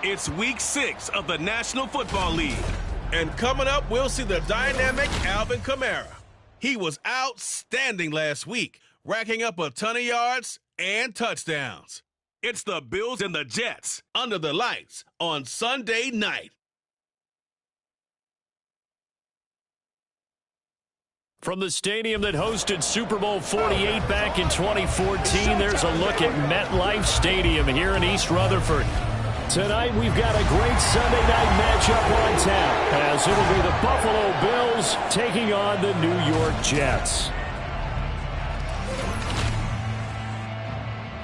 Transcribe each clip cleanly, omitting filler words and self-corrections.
It's Week 6 of the National Football League. And coming up, we'll see the dynamic Alvin Kamara. He was outstanding last week, racking up a ton of yards and touchdowns. It's the Bills and the Jets under the lights on Sunday night. From the stadium that hosted Super Bowl 48 back in 2014, there's a look at MetLife Stadium here in East Rutherford. Tonight, we've got a great Sunday night matchup on tap, as it'll be the Buffalo Bills taking on the New York Jets.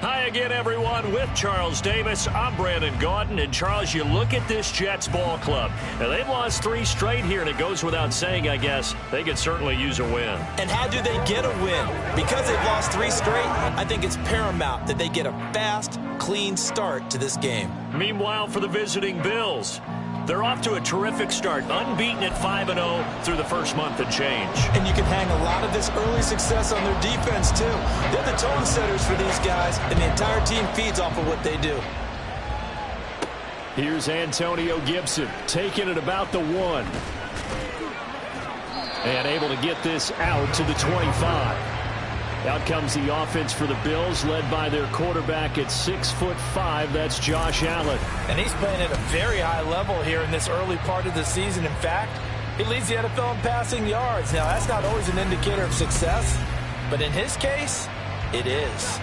Hi again, everyone. With Charles Davis, I'm Brandon Gaudin. And, Charles, you look at this Jets ball club. Now, they've lost 3 straight here, and it goes without saying, I guess, they could certainly use a win. And how do they get a win? Because they've lost 3 straight, I think it's paramount that they get a fast, clean start to this game. Meanwhile, for the visiting Bills, they're off to a terrific start, unbeaten at 5-0 through the first month and change. And you can hang a lot of this early success on their defense, too. They're the tone setters for these guys, and the entire team feeds off of what they do. Here's Antonio Gibson, taking it about the 1. And able to get this out to the 25. Out comes the offense for the Bills, led by their quarterback at 6'5". That's Josh Allen. And he's playing at a very high level here in this early part of the season. In fact, he leads the NFL in passing yards. Now, that's not always an indicator of success, but in his case, it is.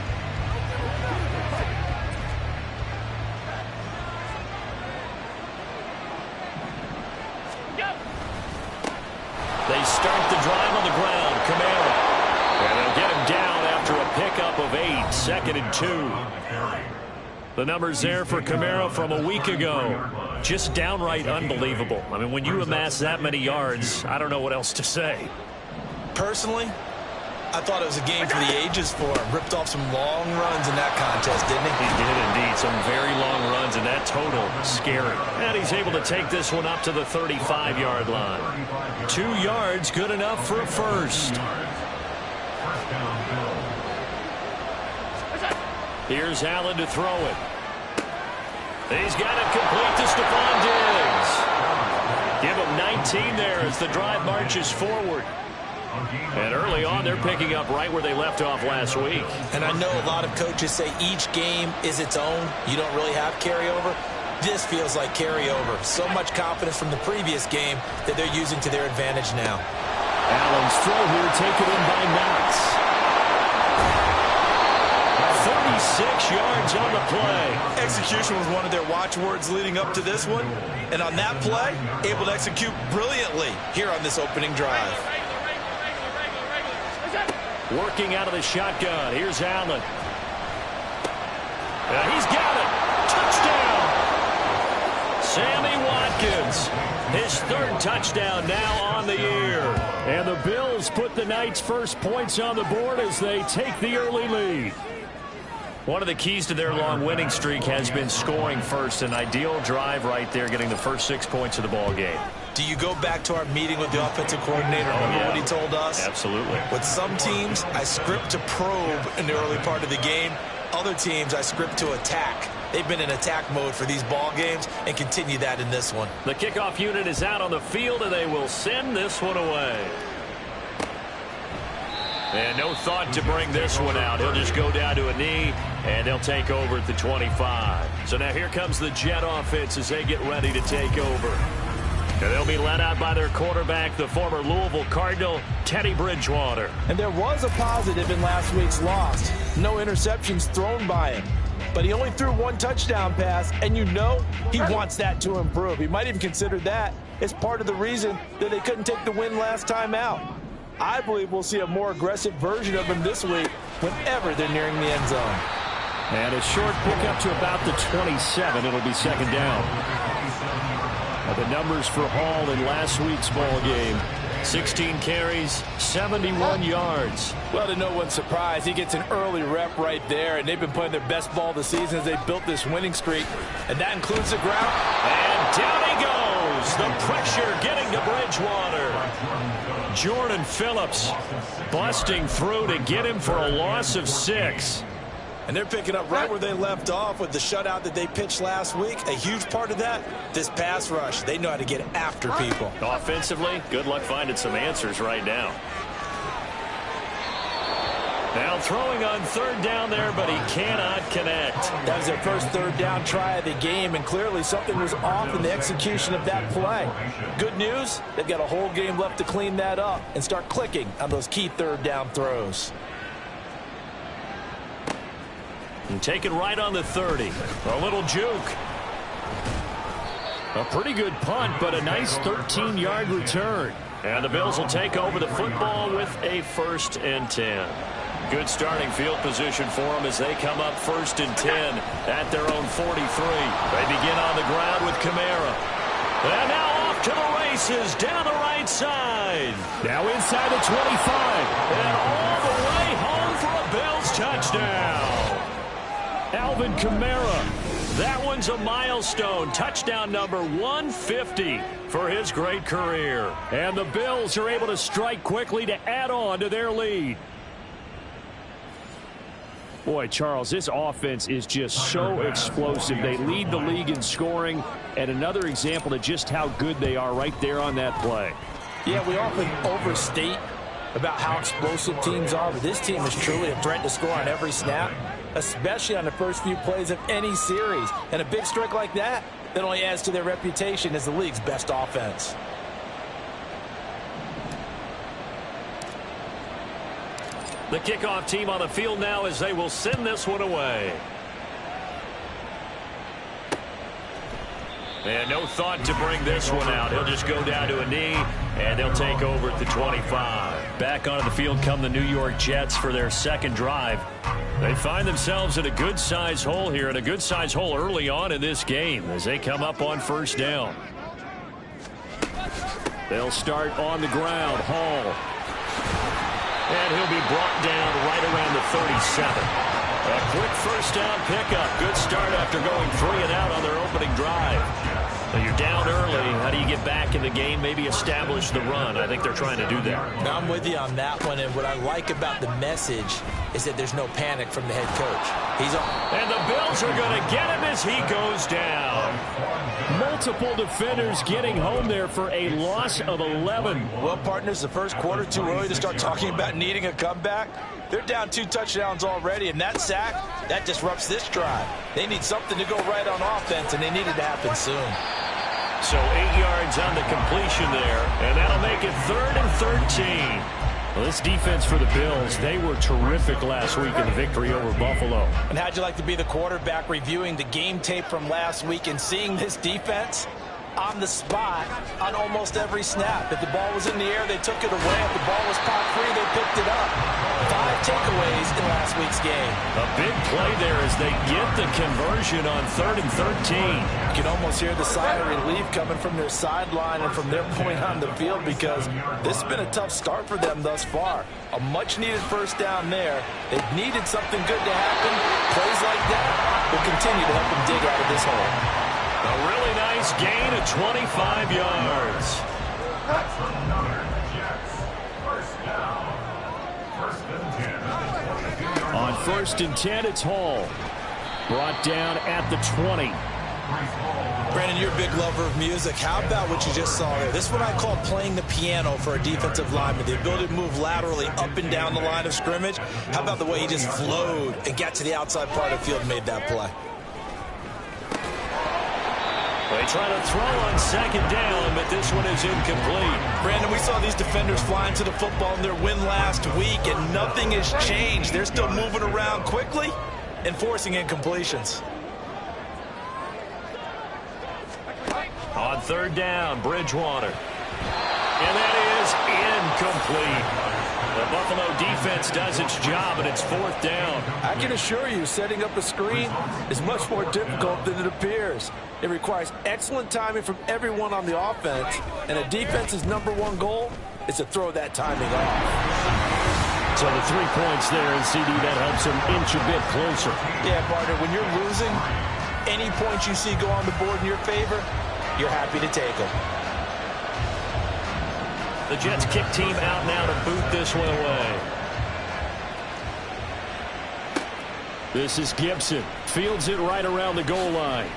They start the drive on the ground. Kamara. And they'll get him down after a pickup of 8, 2nd and 2. The numbers there for Kamara from a week ago. Just downright unbelievable. I mean, when you amass that many yards, I don't know what else to say. Personally, I thought it was a game for the ages for him. Ripped off some long runs in that contest, didn't he? He did indeed. Some very long runs, and that total, scary. And he's able to take this one up to the 35-yard line. 2 yards, good enough for a first. Here's Allen to throw it. He's got it complete to Stephon Diggs. Give him 19 there as the drive marches forward. And early on, they're picking up right where they left off last week. And I know a lot of coaches say each game is its own. You don't really have carryover. This feels like carryover. So much confidence from the previous game that they're using to their advantage now. Allen's throw here taken in by Knox. 36 yards on the play. Execution was one of their watchwords leading up to this one. And on that play, able to execute brilliantly here on this opening drive. Working out of the shotgun. Here's Allen. He's got it. Touchdown. Sammy Watkins. His 3rd touchdown now on the year. And the Bills put the night's first points on the board as they take the early lead. One of the keys to their long winning streak has been scoring first. An ideal drive right there, getting the first 6 points of the ball game. Do you go back to our meeting with the offensive coordinator? Remember what he told us? Absolutely. With some teams, I script to probe in the early part of the game. Other teams, I script to attack. They've been in attack mode for these ball games and continue that in this one. The kickoff unit is out on the field, and they will send this one away. And no thought to bring this one out. He'll just go down to a knee, and they'll take over at the 25. So now here comes the Jet offense as they get ready to take over. And they'll be led out by their quarterback, the former Louisville Cardinal, Teddy Bridgewater. And there was a positive in last week's loss. No interceptions thrown by him. But he only threw 1 touchdown pass, and you know he wants that to improve. He might even consider that as part of the reason that they couldn't take the win last time out. I believe we'll see a more aggressive version of him this week whenever they're nearing the end zone. And a short pickup to about the 27. It'll be 2nd down. The numbers for Hall in last week's ball game. 16 carries, 71 yards. Well, to no one's surprise, he gets an early rep right there, and they've been playing their best ball this season as they built this winning streak, and that includes the ground. And down he goes. The pressure getting to Bridgewater. Jordan Phillips busting through to get him for a loss of 6. And they're picking up right where they left off with the shutout that they pitched last week. A huge part of that, this pass rush. They know how to get after people. Offensively, good luck finding some answers right now. Now throwing on third down there, but he cannot connect. That was their first third down try of the game, and clearly something was off in the execution of that play. Good news, they've got a whole game left to clean that up and start clicking on those key third down throws. And taken right on the 30. A little juke. A pretty good punt, but a nice 13-yard return. And the Bills will take over the football with a 1st and 10. Good starting field position for them as they come up 1st and 10 at their own 43. They begin on the ground with Kamara. And now off to the races down the right side. Now inside the 25. And all the way home for a Bills touchdown. Alvin Kamara. That one's a milestone. Touchdown number 150 for his great career. And the Bills are able to strike quickly to add on to their lead. Boy, Charles, this offense is just so explosive. They lead the league in scoring, and another example of just how good they are right there on that play. Yeah, we often overstate about how explosive teams are, but this team is truly a threat to score on every snap, especially on the first few plays of any series. And a big streak like that only adds to their reputation as the league's best offense. The kickoff team on the field now as they will send this one away. And no thought to bring this one out. He'll just go down to a knee, and they'll take over at the 25. Back onto the field come the New York Jets for their second drive. They find themselves in a good-sized hole here, and a good-sized hole early on in this game as they come up on 1st down. They'll start on the ground. Hall. And he'll be brought down right around the 37. A quick 1st down pickup. Good start after going 3 and out on their opening drive. Now you're down early. How do you get back in the game? Maybe establish the run. I think they're trying to do that. Now, I'm with you on that one, and what I like about the message is that there's no panic from the head coach. He's on. And the Bills are going to get him as he goes down. Multiple defenders getting home there for a loss of 11. Well, partners, the first quarter too early to start talking about needing a comeback. They're down 2 touchdowns already, and that sack, that disrupts this drive. They need something to go right on offense, and they need it to happen soon. So 8 yards on the completion there, and that'll make it 3rd and 13. Well, this defense for the Bills, they were terrific last week in the victory over Buffalo. And how'd you like to be the quarterback reviewing the game tape from last week and seeing this defense on the spot on almost every snap? If the ball was in the air, they took it away. If the ball was popped free, they picked it up. 5 takeaways in last week's game. A big play there as they get the conversion on 3rd and 13. You can almost hear the sigh of relief coming from their sideline and from their point on the field because this has been a tough start for them thus far. A much-needed 1st down there. They've needed something good to happen. Plays like that will continue to help them dig out of this hole. A really nice gain of 25 yards. On 1st and 10, it's Hall. Brought down at the 20. Brandon, you're a big lover of music. How about what you just saw there? This is what I call playing the piano for a defensive lineman. The ability to move laterally up and down the line of scrimmage. How about the way he just flowed and got to the outside part of the field and made that play? They try to throw on 2nd down, but this one is incomplete. Brandon, we saw these defenders flying to the football in their win last week, and nothing has changed. They're still moving around quickly and forcing incompletions. On 3rd down, Bridgewater. And that is incomplete. The Buffalo defense does its job, and it's 4th down. I can assure you, setting up a screen is much more difficult than it appears. It requires excellent timing from everyone on the offense, and a defense's #1 goal is to throw that timing off. So the 3 points there, and CD, that helps them inch a bit closer. Yeah, partner, when you're losing, any points you see go on the board in your favor, you're happy to take them. The Jets kick team out now to boot this one away. This is Gibson. Fields it right around the goal line.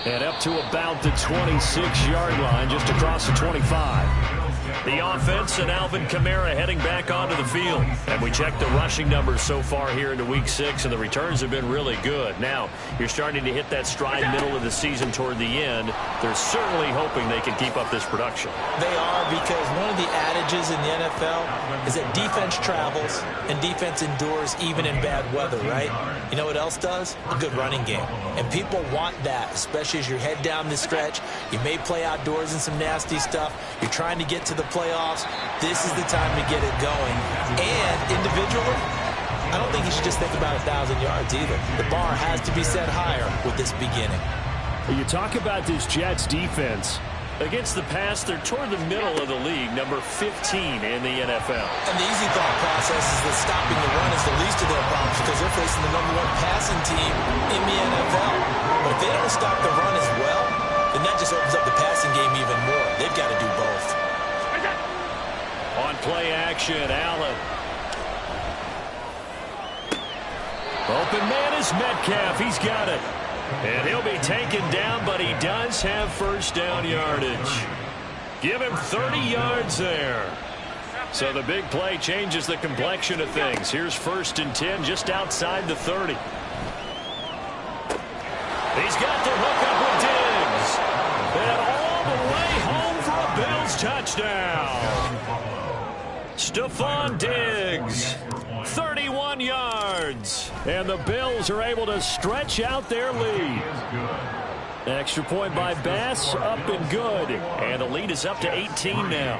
And up to about the 26-yard line, just across the 25. The offense and Alvin Kamara heading back onto the field. And we check the rushing numbers so far here into Week 6, and the returns have been really good. Now, you're starting to hit that stride middle of the season toward the end. They're certainly hoping they can keep up this production. They are, because one of the adages in the NFL is that defense travels and defense endures even in bad weather, right? You know what else does? A good running game. And people want that, especially as you head down the stretch. You may play outdoors in some nasty stuff. You're trying to get to the playoffs. This is the time to get it going. And individually, I don't think you should just think about 1,000 yards either. The bar has to be set higher with this beginning. You talk about this Jets defense. Against the pass, they're toward the middle of the league, number 15 in the NFL. And the easy thought process is that stopping the run is the least of their problems because they're facing the #1 passing team in the NFL. But if they don't stop the run as well, then that just opens up the passing game even more. They've got to do both. On play action, Allen. Open man is Metcalf. He's got it. And he'll be taken down, but he does have first down yardage. Give him 30 yards there. So the big play changes the complexion of things. Here's 1st and 10 just outside the 30. He's got the hook up with Diggs. And all the way home for a Bills touchdown. Stephon Diggs, 31 yards. And the Bills are able to stretch out their lead. Extra point by Bass, up and good. And the lead is up to 18 now.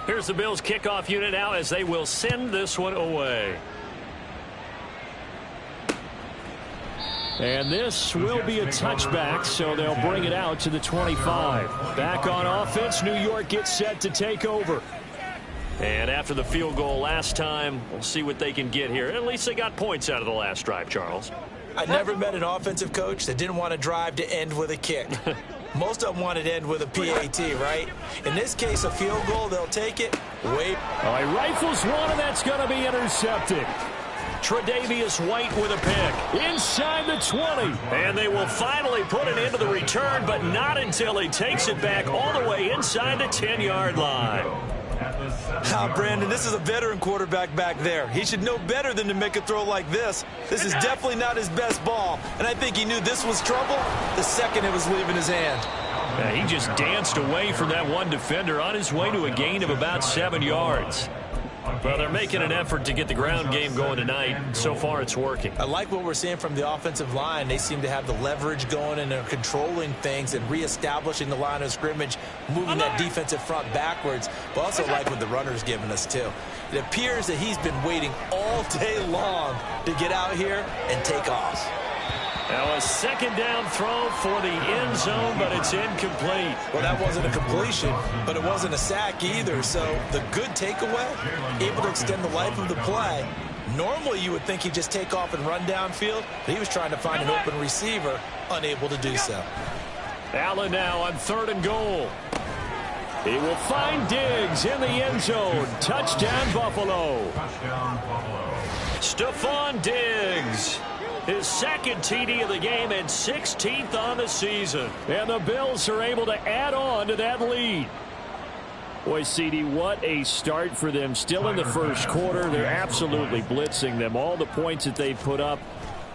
Here's the Bills kickoff unit now as they will send this one away. And this will be a touchback, so they'll bring it out to the 25. Back on offense, New York gets set to take over. And after the field goal last time, we'll see what they can get here. At least they got points out of the last drive, Charles. I never met an offensive coach that didn't want to drive to end with a kick. Most of them wanted to end with a PAT, right? In this case, a field goal, they'll take it. Wait. All right, rifles one, and that's going to be intercepted. Tre'Davious White with a pick inside the 20. And they will finally put it into the return, but not until he takes it back all the way inside the 10-yard line. Brandon, this is a veteran quarterback back there. He should know better than to make a throw like this. This is definitely not his best ball, and I think he knew this was trouble the second it was leaving his hand. Yeah, he just danced away from that one defender on his way to a gain of about 7 yards. Well, they're making an effort to get the ground game going tonight. So far, it's working. I like what we're seeing from the offensive line. They seem to have the leverage going, and they're controlling things and reestablishing the line of scrimmage, moving that defensive front backwards. But also like what the runner's giving us, too. It appears that he's been waiting all day long to get out here and take off. Now a second down throw for the end zone, but it's incomplete. Well, that wasn't a completion, but it wasn't a sack either. So the good takeaway, able to extend the life of the play. Normally you would think he'd just take off and run downfield, but he was trying to find an open receiver, unable to do so. Allen now on 3rd and goal. He will find Diggs in the end zone. Touchdown, Buffalo. Stephon Diggs. His second TD of the game and 16th on the season. And the Bills are able to add on to that lead. Boy, CD, what a start for them. Still in the first quarter. They're absolutely blitzing them. All the points that they've put up,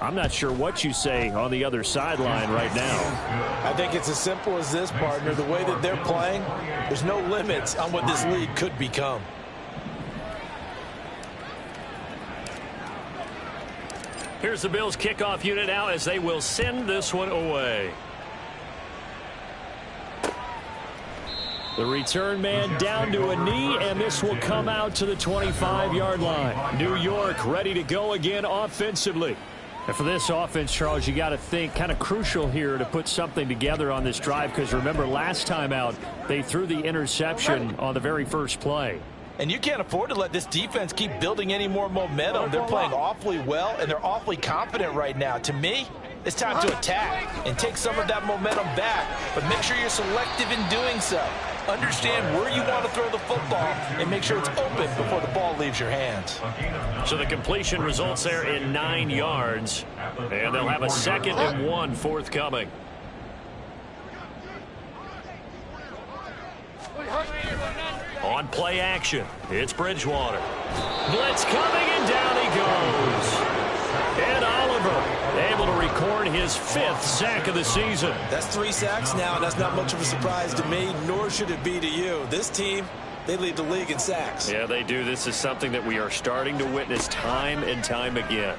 I'm not sure what you say on the other sideline right now. I think it's as simple as this, partner. The way that they're playing, there's no limits on what this league could become. Here's the Bills kickoff unit now as they will send this one away. The return man down to a knee, and this will come out to the 25-yard line. New York ready to go again offensively. And for this offense, Charles, you got to think kind of crucial here to put something together on this drive, because remember last time out they threw the interception on the very first play. And you can't afford to let this defense keep building any more momentum. They're playing awfully well, and they're awfully confident right now. To me, it's time to attack and take some of that momentum back, but make sure you're selective in doing so. Understand where you want to throw the football and make sure it's open before the ball leaves your hands. So the completion results there in 9 yards, and they'll have a 2nd and 1 forthcoming. On play action, it's Bridgewater. Blitz coming, and down he goes. And Oliver able to record his 5th sack of the season. That's 3 sacks now, and that's not much of a surprise to me, nor should it be to you. This team, they lead the league in sacks. Yeah, they do. This is something that we are starting to witness time and time again.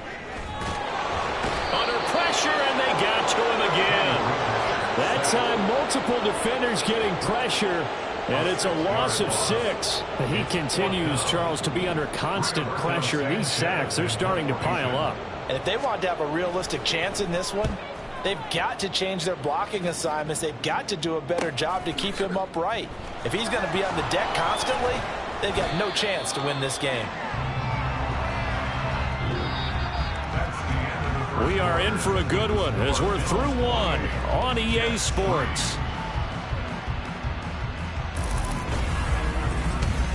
Under pressure, and they got to him again. That time, multiple defenders getting pressure. And it's a loss of 6. He continues, Charles, to be under constant pressure. These sacks, they're starting to pile up. And if they want to have a realistic chance in this one, they've got to change their blocking assignments. They've got to do a better job to keep him upright. If he's going to be on the deck constantly, they've got no chance to win this game. We are in for a good one as we're through one on EA Sports.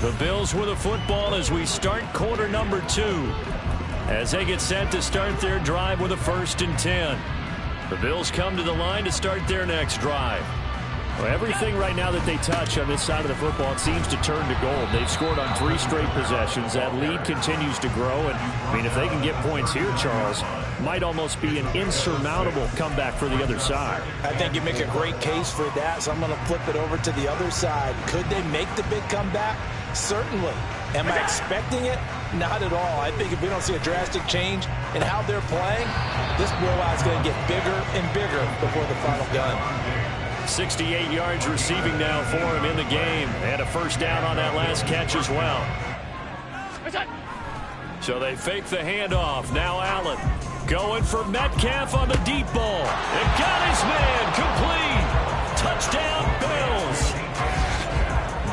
The Bills with the football as we start quarter number 2. As they get set to start their drive with a 1st and 10. The Bills come to the line to start their next drive. Well, everything right now that they touch on this side of the football, it seems to turn to gold. They've scored on 3 straight possessions. That lead continues to grow. And, I mean, if they can get points here, Charles, might almost be an insurmountable comeback for the other side. I think you make a great case for that, so I'm going to flip it over to the other side. Could they make the big comeback? Certainly. Am I expecting it? Not at all. I think if we don't see a drastic change in how they're playing, this blowout's going to get bigger and bigger before the final gun. 68 yards receiving now for him in the game. And a 1st down on that last catch as well. So they fake the handoff. Now Allen going for Metcalf on the deep ball. And got his man complete. Touchdown Bills.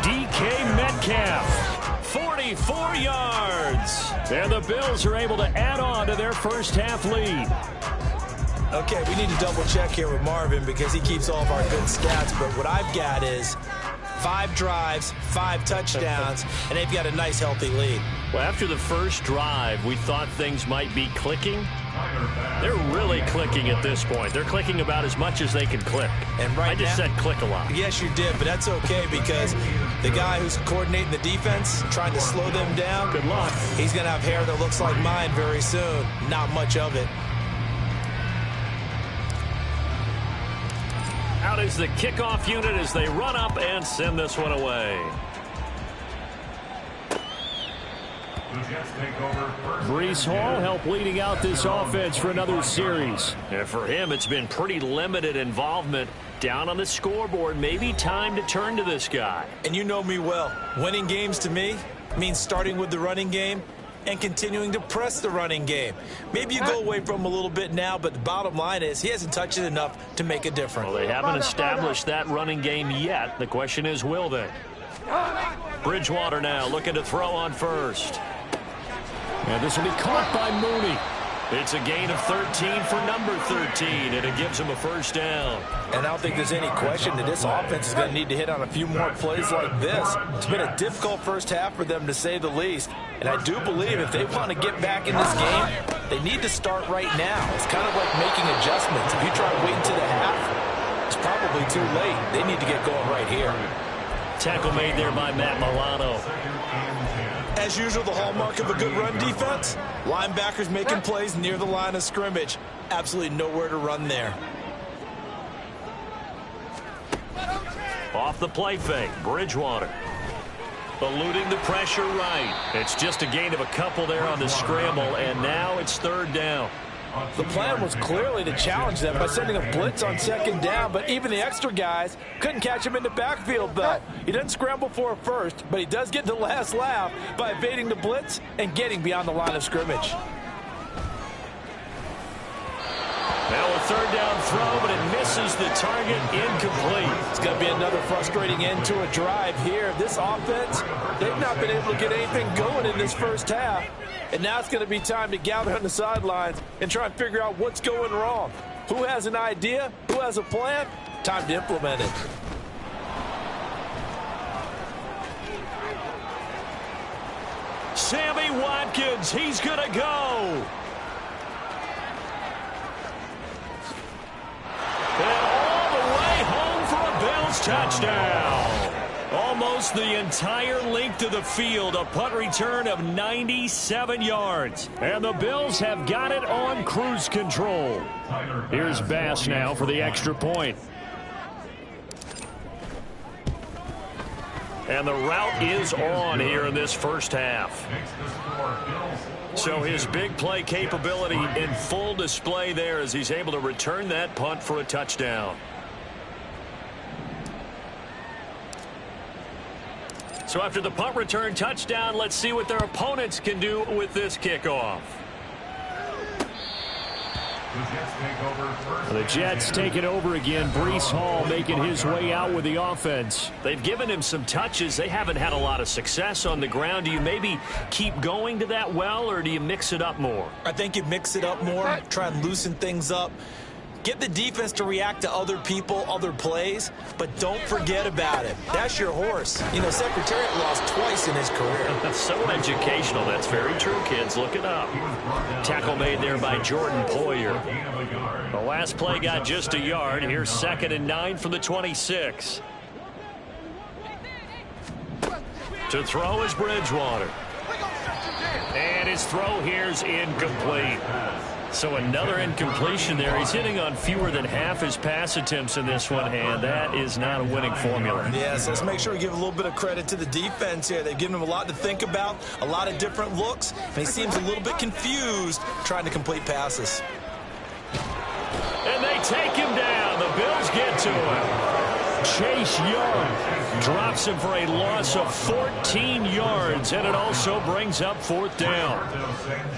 DK Metcalf, 44 yards. And the Bills are able to add on to their first half lead. Okay, we need to double check here with Marvin because he keeps all of our good stats. But what I've got is 5 drives, 5 touchdowns, and they've got a nice, healthy lead. Well, after the first drive, we thought things might be clicking. They're really clicking at this point. They're clicking about as much as they can click. And right I just said click a lot. Yes, you did, but that's okay because the guy who's coordinating the defense, trying to slow them down, good luck. He's going to have hair that looks like mine very soon. Not much of it. Out is the kickoff unit as they run up and send this one away. Breece Hall helped leading out this offense for another series. And for him, it's been pretty limited involvement. Down on the scoreboard, maybe time to turn to this guy. And you know me well. Winning games to me means starting with the running game and continuing to press the running game. Maybe you go away from him a little bit now, but the bottom line is he hasn't touched it enough to make a difference. Well, they haven't established that running game yet. The question is, will they? Bridgewater now looking to throw on 1st. And this will be caught by Mooney. It's a gain of 13 for number 13, and it gives him a 1st down. And I don't think there's any question that this offense is going to need to hit on a few more plays like this. It's been a difficult first half for them, to say the least. And I do believe if they want to get back in this game, they need to start right now. It's kind of like making adjustments. If you try to wait until the half, it's probably too late. They need to get going right here. Tackle made there by Matt Milano. As usual, the hallmark of a good run defense, linebackers making plays near the line of scrimmage. Absolutely nowhere to run there. Off the play fake, Bridgewater. Eluding the pressure right. It's just a gain of a couple there on the scramble, and now it's 3rd down. The plan was clearly to challenge them by sending a blitz on 2nd down, but even the extra guys couldn't catch him in the backfield, though. He doesn't scramble for a 1st, but he does get the last laugh by evading the blitz and getting beyond the line of scrimmage. Now a 3rd down throw, but it misses the target, incomplete. It's going to be another frustrating end to a drive here. This offense, they've not been able to get anything going in this first half. And now it's going to be time to gather on the sidelines and try and figure out what's going wrong. Who has an idea? Who has a plan? Time to implement it. Sammy Watkins, he's going to go. And all the way home for a Bills touchdown. Almost the entire length of the field, a punt return of 97 yards. And the Bills have got it on cruise control. Here's Bass now for the extra point. And the route is on here in this first half. So his big play capability in full display there as he's able to return that punt for a touchdown. So after the punt return touchdown, let's see what their opponents can do with this kickoff. The Jets take it over again. Breece Hall making his way out with the offense. They've given him some touches. They haven't had a lot of success on the ground. Do you maybe keep going to that well, or do you mix it up more? I think you mix it up more, try and loosen things up. Get the defense to react to other people, other plays, but don't forget about it. That's your horse. You know, Secretariat lost twice in his career. That's so educational. That's very true, kids. Look it up. Tackle made there by Jordan Poyer. The last play got just a yard. Here's 2nd and 9 from the 26. To throw is Bridgewater. And his throw here's incomplete. So another incompletion there. He's hitting on fewer than half his pass attempts in this one, and that is not a winning formula. Yeah, so let's make sure we give a little bit of credit to the defense here. They've given him a lot to think about, a lot of different looks, and he seems a little bit confused trying to complete passes. And they take him down. The Bills get to him. Chase Young drops him for a loss of 14 yards, and it also brings up 4th down.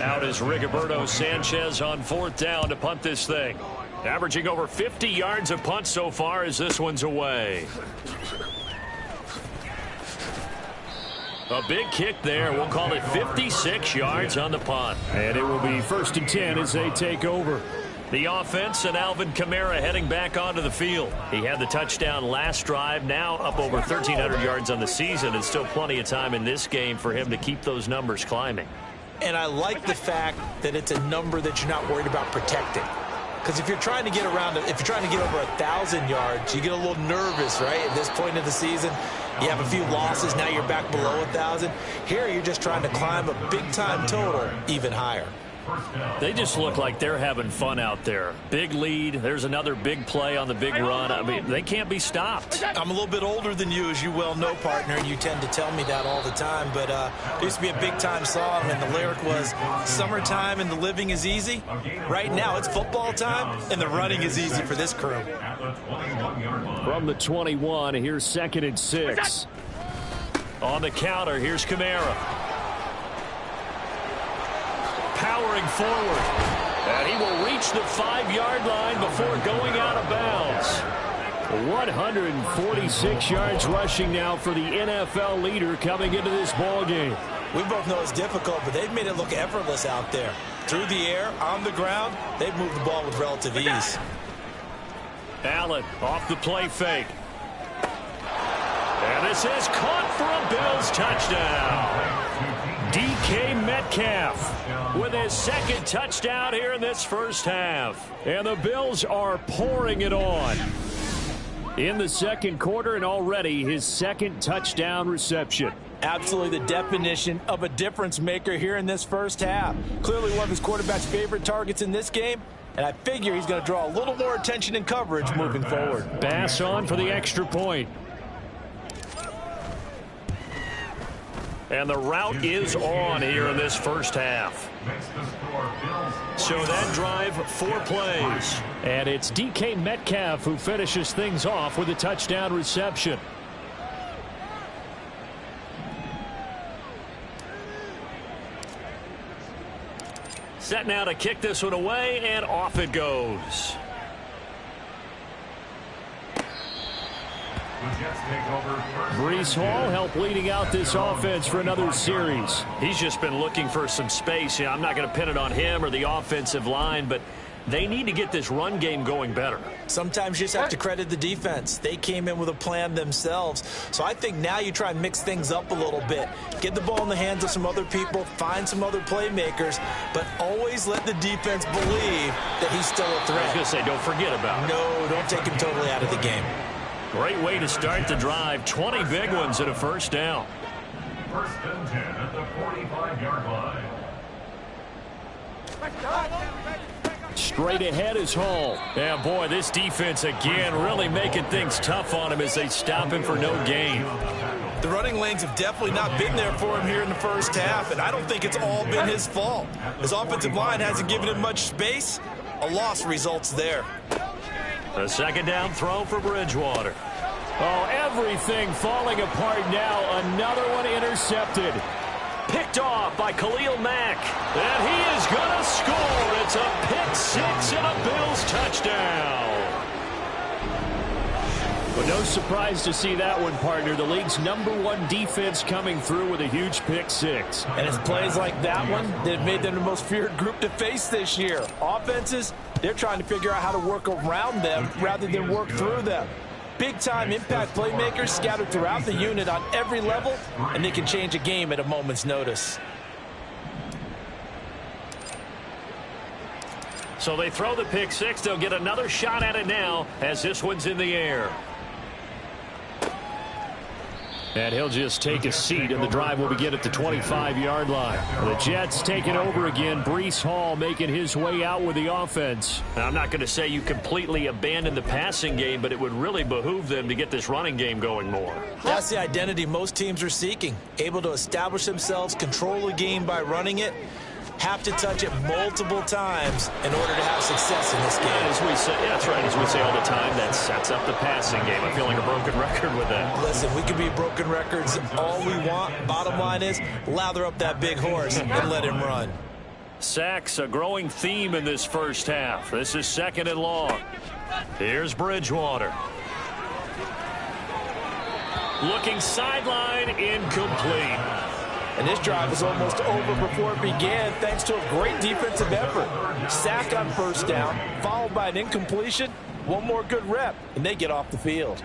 Out is Rigoberto Sanchez on 4th down to punt this thing. Averaging over 50 yards a punt so far as this one's away. A big kick there. We'll call it 56 yards on the punt. And it will be 1st and 10 as they take over. The offense and Alvin Kamara heading back onto the field. He had the touchdown last drive, now up over 1,300 yards on the season, and still plenty of time in this game for him to keep those numbers climbing. And I like the fact that it's a number that you're not worried about protecting. Because if you're trying to get around, if you're trying to get over 1,000 yards, you get a little nervous, right? At this point of the season, you have a few losses, now you're back below 1,000. Here, you're just trying to climb a big-time total even higher. They just look like they're having fun out there. Big lead. There's another big play on the big run. I mean, they can't be stopped. I'm a little bit older than you, as you well know, partner, and you tend to tell me that all the time. But there used to be a big-time song, and the lyric was, "Summertime and the living is easy." Right now, it's football time, and the running is easy for this crew. From the 21, here's 2nd and 6. On the counter, here's Kamara. Powering forward. And he will reach the 5-yard line before going out of bounds. 146 yards rushing now for the NFL leader coming into this ball game. We both know it's difficult, but they've made it look effortless out there. Through the air, on the ground, they've moved the ball with relative ease. Allen off the play fake. And this is caught for a Bills touchdown. DK Metcalf with his 2nd touchdown here in this first half. And the Bills are pouring it on in the 2nd quarter, and already his 2nd touchdown reception. Absolutely the definition of a difference maker here in this first half. Clearly one of his quarterback's favorite targets in this game, and I figure he's going to draw a little more attention and coverage moving forward. Bass on for the extra point. And the route is on here in this first half. So that drive, 4 plays. And it's DK Metcalf who finishes things off with a touchdown reception. Set now to kick this one away, and off it goes. Breece Hall helped leading out this offense for another series. He's just been looking for some space. I'm not going to pin it on him or the offensive line, but they need to get this run game going better. Sometimes you just have to credit the defense. They came in with a plan themselves. So I think now you try and mix things up a little bit. Get the ball in the hands of some other people, find some other playmakers, but always let the defense believe that he's still a threat. I was going to say, don't forget about it. No, don't take him totally out of the game. Great way to start the drive. 20 big ones and a first down. First and 10 at the 45-yard line. Straight ahead is Hall. Yeah, boy, this defense again really making things tough on him as they stop him for no gain. The running lanes have definitely not been there for him here in the first half, and I don't think it's all been his fault. His offensive line hasn't given him much space. A loss results there. A second down throw for Bridgewater. Oh, everything falling apart now. Another one intercepted. Picked off by Khalil Mack. And he is going to score. It's a pick six and a Bills touchdown. But no surprise to see that one, partner. The league's #1 defense coming through with a huge pick six. And it's plays like that one that have made them the most feared group to face this year. Offenses, they're trying to figure out how to work around them rather than work through them. Big-time impact playmakers scattered throughout the unit on every level, and they can change a game at a moment's notice. So they throw the pick six. They'll get another shot at it now as this one's in the air. And he'll just take a seat, and the drive will begin at the 25-yard line. The Jets taking over again. Breece Hall making his way out with the offense. Now, I'm not going to say you completely abandon the passing game, but it would really behoove them to get this running game going more. That's the identity most teams are seeking. Able to establish themselves, control the game by running it, have to touch it multiple times in order to have success in this game. As we say, yeah, that's right. As we say all the time, that sets up the passing game. I feel like a broken record with that. Listen, we can be broken records all we want. Bottom line is, lather up that big horse and let him run. Sacks, a growing theme in this first half. This is second and long. Here's Bridgewater. Looking sideline, incomplete. And this drive was almost over before it began thanks to a great defensive effort. Sack on first down, followed by an incompletion. One more good rep, and they get off the field.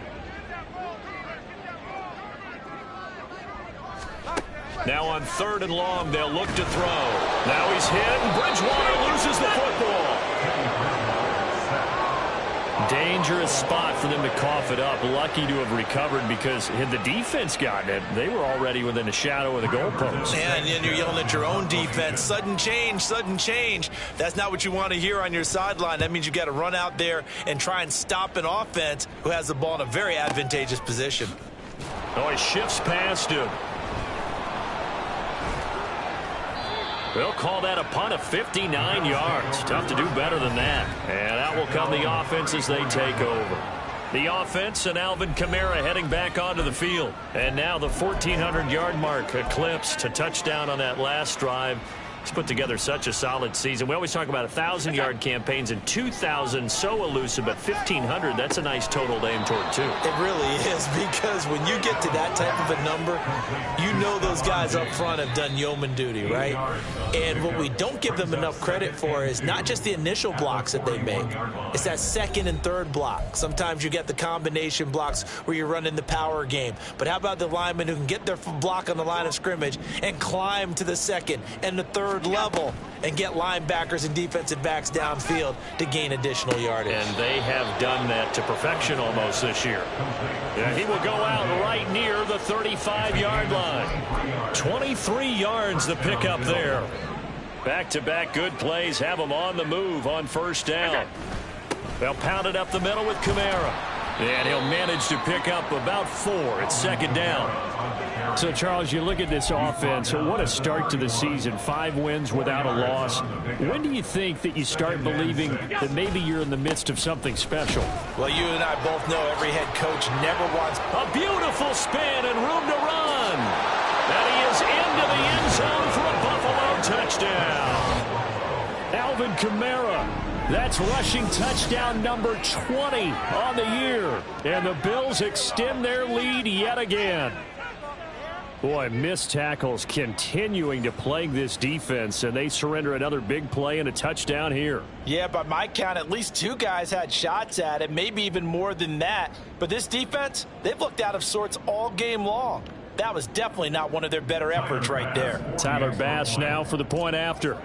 Now on third and long, they'll look to throw. Now he's hit, and Bridgewater loses the football. Dangerous spot for them to cough it up. Lucky to have recovered because had the defense gotten it, they were already within the shadow of the goalpost. And then you're yelling at your own defense. Sudden change, sudden change. That's not what you want to hear on your sideline. That means you've got to run out there and try and stop an offense who has the ball in a very advantageous position. Oh, he shifts past him. They'll call that a punt of 59 yards. Tough to do better than that. And out will come the offense as they take over. The offense and Alvin Kamara heading back onto the field. And now the 1,400-yard mark eclipsed. A touchdown on that last drive. He's put together such a solid season. We always talk about 1,000-yard campaigns, and 2,000 so elusive, but 1,500, that's a nice total to aim toward, too. It really is, because when you get to that type of a number, you know those guys up front have done yeoman duty, right? And what we don't give them enough credit for is not just the initial blocks that they make. It's that second and third block. Sometimes you get the combination blocks where you're running the power game. But how about the linemen who can get their block on the line of scrimmage and climb to the second and the third level and get linebackers and defensive backs downfield to gain additional yardage. And they have done that to perfection almost this year. Yeah, he will go out right near the 35-yard line. 23 yards the pickup there. Back-to-back good plays have them on the move on first down. They'll pound it up the middle with Kamara. And he'll manage to pick up about 4. It's second down. So, Charles, you look at this offense, what a start to the season. 5 wins without a loss. When do you think that you start believing that maybe you're in the midst of something special? Well, you and I both know every head coach never wants a beautiful spin and room to run. And he is into the end zone for a Buffalo touchdown. Alvin Kamara. That's rushing touchdown number 20 on the year. And the Bills extend their lead yet again. Boy, missed tackles continuing to plague this defense, and they surrender another big play and a touchdown here. Yeah, by my count, at least 2 guys had shots at it, maybe even more than that. But this defense, they've looked out of sorts all game long. That was definitely not one of their better efforts right there. Tyler Bass now for the point after.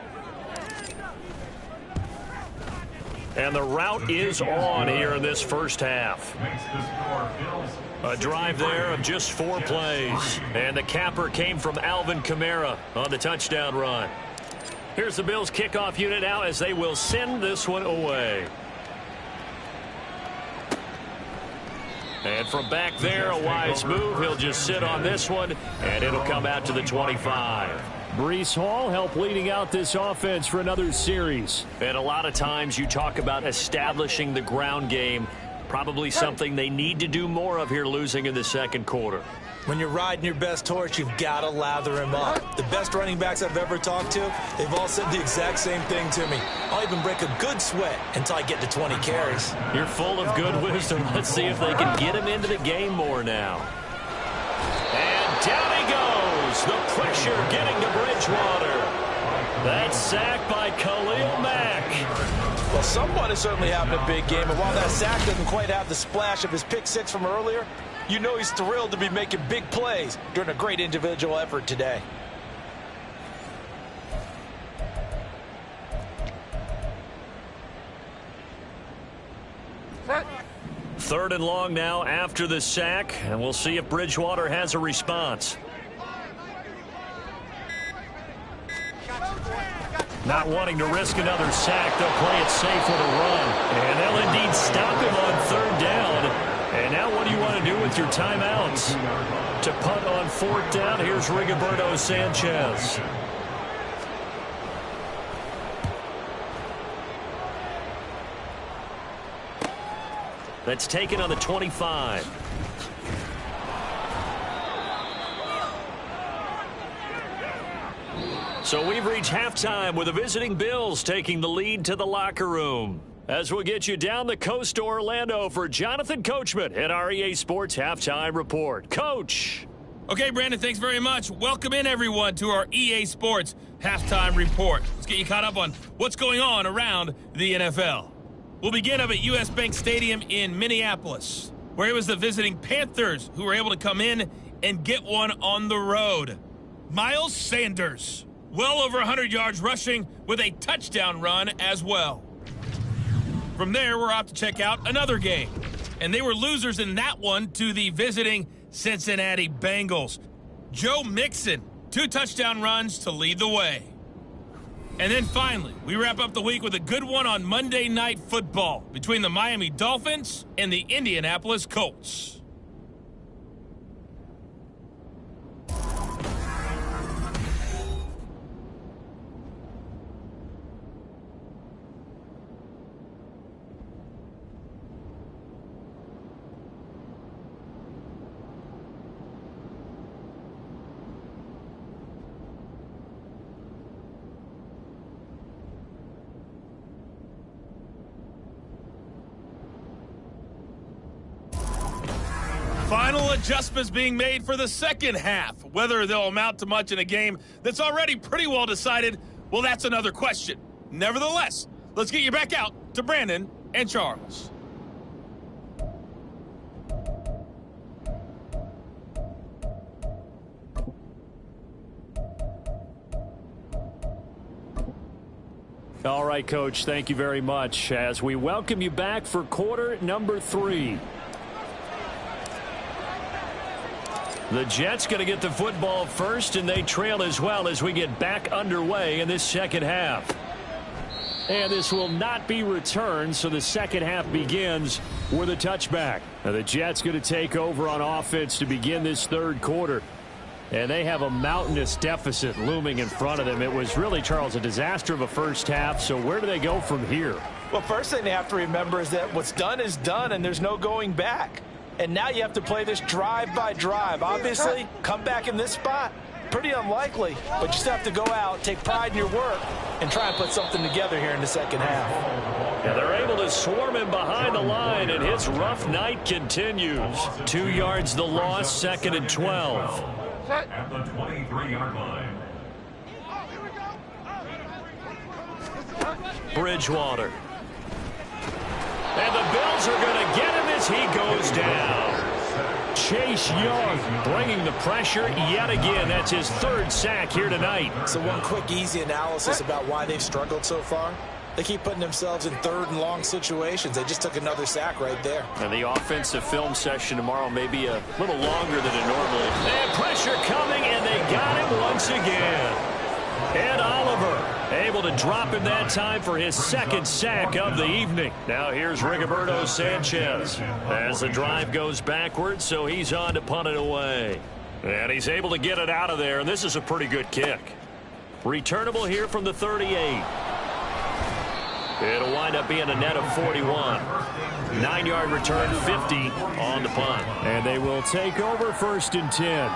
And the route is on here in this first half. A drive there of just 4 plays. And the capper came from Alvin Kamara on the touchdown run. Here's the Bills kickoff unit now as they will send this one away. And from back there, a wise move. He'll just sit on this one, and it'll come out to the 25. Breece Hall helped leading out this offense for another series. And a lot of times you talk about establishing the ground game. Probably something they need to do more of here losing in the second quarter. When you're riding your best horse, you've got to lather him up. The best running backs I've ever talked to, they've all said the exact same thing to me. I'll even break a good sweat until I get to 20 carries. You're full of good wisdom. Let's see if they can get him into the game more now. And down he goes. The pressure getting to Bridgewater. That sack by Khalil Mack. Well, someone is certainly having a big game, and while that sack doesn't quite have the splash of his pick 6 from earlier, you know he's thrilled to be making big plays during a great individual effort today. Third and long now after the sack, and we'll see if Bridgewater has a response. Not wanting to risk another sack, they'll play it safe with a run. And they'll indeed stop him on third down. And now what do you want to do with your timeouts? To punt on fourth down, here's Rigoberto Sanchez. That's taken on the 25. So we've reached halftime with the visiting Bills taking the lead to the locker room. As we'll get you down the coast to Orlando for Jonathan Coachman at our EA Sports Halftime Report. Coach. Okay, Brandon, thanks very much. Welcome in, everyone, to our EA Sports Halftime Report. Let's get you caught up on what's going on around the NFL. We'll begin up at U.S. Bank Stadium in Minneapolis, where it was the visiting Panthers who were able to come in and get one on the road. Miles Sanders, well over 100 yards rushing with a touchdown run as well. From there, we're off to check out another game, and they were losers in that one to the visiting Cincinnati Bengals. Joe Mixon, 2 touchdown runs to lead the way. And then finally, we wrap up the week with a good one on Monday Night Football between the Miami Dolphins and the Indianapolis Colts. Final adjustments being made for the second half. Whether they'll amount to much in a game that's already pretty well decided, well, that's another question. Nevertheless, let's get you back out to Brandon and Charles. All right, Coach, thank you very much as we welcome you back for quarter number 3. The Jets going to get the football first, and they trail as well as we get back underway in this second half. And this will not be returned, so the second half begins with a touchback. Now the Jets going to take over on offense to begin this third quarter. And they have a mountainous deficit looming in front of them. It was really, Charles, a disaster of a first half. So where do they go from here? Well, first thing they have to remember is that what's done is done, and there's no going back. And now you have to play this drive by drive. Obviously, come back in this spot, pretty unlikely. But you still have to go out, take pride in your work, and try and put something together here in the second half. Yeah, they're able to swarm him behind the line, and his rough night continues. 2 yards the loss, 2nd and 12. at the 23-yard line. Bridgewater. And the Bills are going to get him as he goes down. Chase Young bringing the pressure yet again. That's his third sack here tonight. So one quick, easy analysis about why they've struggled so far. They keep putting themselves in third and long situations. They just took another sack right there. And the offensive film session tomorrow may be a little longer than it normally is. And pressure coming, and they got him once again. And Oliver able to drop him that time for his second sack of the evening. Now here's Rigoberto Sanchez as the drive goes backwards, so he's on to punt it away. And he's able to get it out of there, and this is a pretty good kick. Returnable here from the 38. It'll wind up being a net of 41. 9-yard return, 50 on the punt. And they will take over 1st and 10.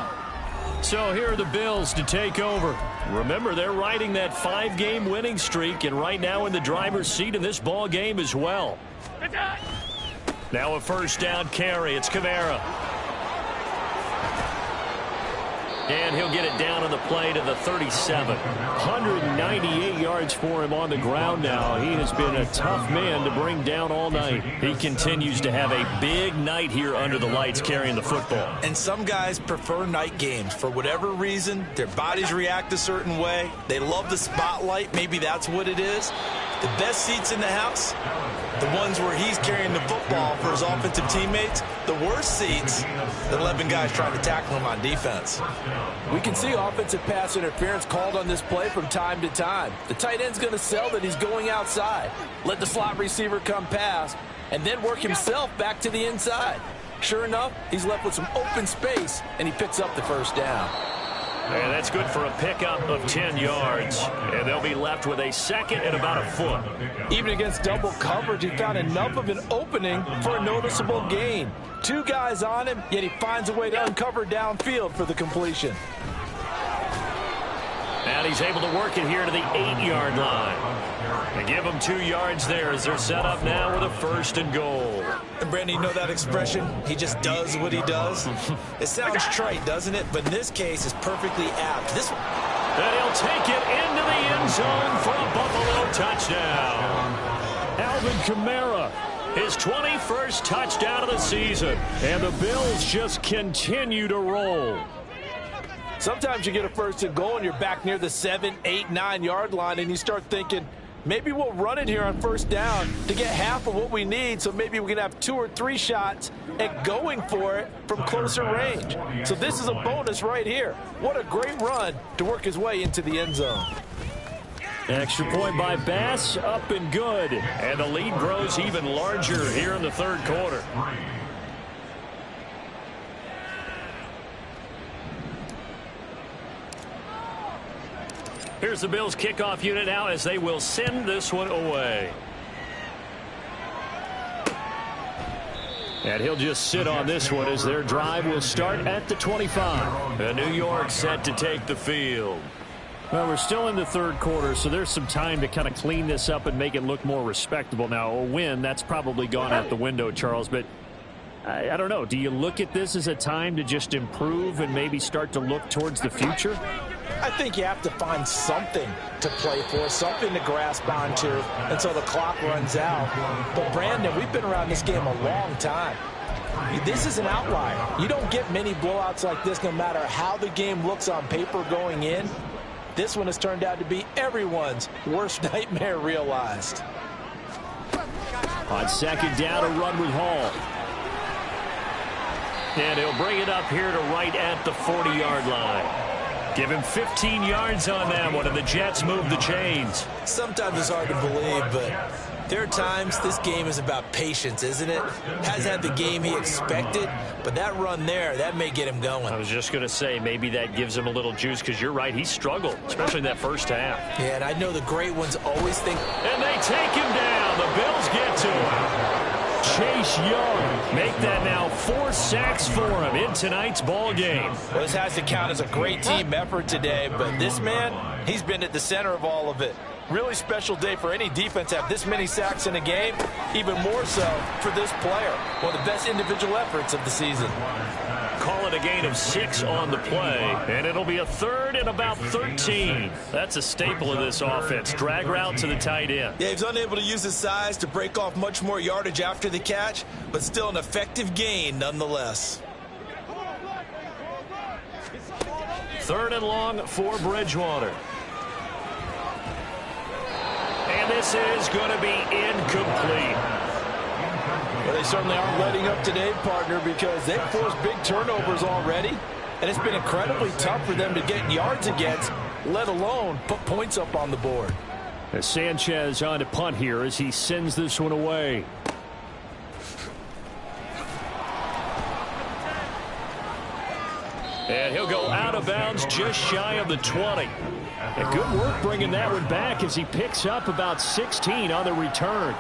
So here are the Bills to take over. Remember, they're riding that 5-game winning streak, and right now in the driver's seat in this ball game as well. Now a first down carry. It's Kamara. And he'll get it down on the play to the 37. 198 yards for him on the ground now. He has been a tough man to bring down all night. He continues to have a big night here under the lights carrying the football. And some guys prefer night games. For whatever reason, their bodies react a certain way. They love the spotlight. Maybe that's what it is. The best seats in the house, the ones where he's carrying the football for his offensive teammates. The worst seats, the 11 guys trying to tackle him on defense. We can see offensive pass interference called on this play from time to time. The tight end's going to sell that he's going outside. Let the slot receiver come past, and then work himself back to the inside. Sure enough, he's left with some open space, and he picks up the first down. And that's good for a pickup of 10 yards. And they'll be left with a second and about a foot. Even against double coverage, he found enough of an opening for a noticeable gain. 2 guys on him, yet he finds a way to uncover downfield for the completion. And he's able to work it here to the 8-yard line. They give him 2 yards there as they're set up now with a 1st and goal. And Brandon, you know that expression? He just does what he does. It sounds trite, doesn't it? But in this case, it's perfectly apt. And he'll take it into the end zone for a Buffalo touchdown. Alvin Kamara, his 21st touchdown of the season. and the Bills just continue to roll. Sometimes you get a 1st and goal and you're back near the 7, 8, 9-yard line, and you start thinking, maybe we'll run it here on 1st down to get half of what we need, so maybe we can have 2 or 3 shots at going for it from closer range. So this is a bonus right here. What a great run to work his way into the end zone. Extra point by Bass, up and good. And the lead grows even larger here in the 3rd quarter. Here's the Bills kickoff unit now as they will send this one away. And he'll just sit on this one as their drive will start at the 25. And New York set to take the field. Well, we're still in the 3rd quarter, so there's some time to kind of clean this up and make it look more respectable. Now, a win, that's probably gone out the window, Charles, but I don't know. Do you look at this as a time to just improve and maybe start to look towards the future? I think you have to find something to play for, something to grasp onto until the clock runs out. But, Brandon, we've been around this game a long time. This is an outlier. You don't get many blowouts like this no matter how the game looks on paper going in. This one has turned out to be everyone's worst nightmare realized. On 2nd down, a run with Hall. And he'll bring it up here to right at the 40-yard line. Give him 15 yards on that one, and the Jets move the chains. Sometimes it's hard to believe, but there are times this game is about patience, isn't it? Hasn't had the game he expected, but that run there, that may get him going. I was just going to say, maybe that gives him a little juice, because you're right, he struggled, especially in that 1st half. Yeah, and I know the great ones always think. And they take him down. The Bills get to him. Chase Young make that now 4 sacks for him in tonight's ball game. Well, this has to count as a great team effort today, but this man, he's been at the center of all of it. Really special day for any defense to have this many sacks in a game, even more so for this player. One of the best individual efforts of the season. call it a gain of 6 on the play, and it'll be a third and about 13. That's a staple of this offense. Drag route to the tight end. Yeah, he's unable to use his size to break off much more yardage after the catch, but still an effective gain nonetheless. Third and long for Bridgewater. And this is going to be incomplete. Well, they certainly aren't letting up today, partner, because they've forced big turnovers already, and it's been incredibly tough for them to get yards against, let alone put points up on the board. As Sanchez on to punt here as he sends this one away. And he'll go out of bounds just shy of the 20. And good work bringing that one back as he picks up about 16 on the return.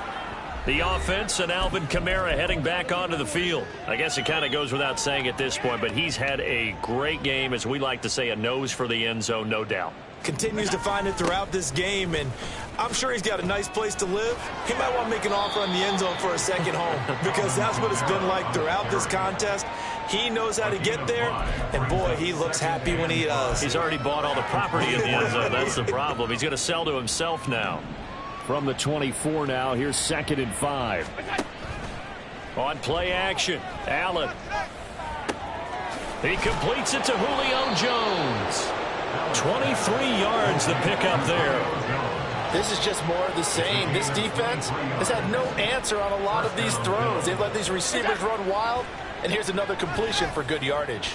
The offense and Alvin Kamara heading back onto the field. I guess it kind of goes without saying at this point, but he's had a great game, as we like to say, a nose for the end zone, no doubt. Continues to find it throughout this game, and I'm sure he's got a nice place to live. He might want to make an offer on the end zone for a second home, because that's what it's been like throughout this contest. He knows how to get there, and boy, he looks happy when he does. He's already bought all the property in the end zone. That's the problem. He's going to sell to himself now. From the 24 now, here's 2nd and 5. On play action, Allen. He completes it to Julio Jones. 23 yards the pickup there. This is just more of the same. This defense has had no answer on a lot of these throws. They've let these receivers run wild, and here's another completion for good yardage.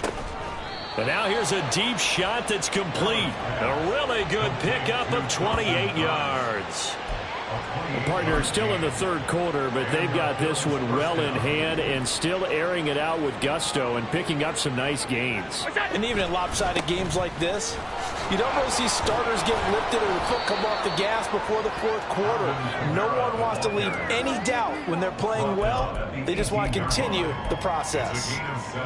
And now here's a deep shot that's complete. A really good pickup of 28 yards. The partner is still in the third quarter, but they've got this one well in hand and still airing it out with gusto and picking up some nice gains. And even in lopsided games like this, you don't really see starters get lifted or the foot come off the gas before the fourth quarter. No one wants to leave any doubt when they're playing well. They just want to continue the process.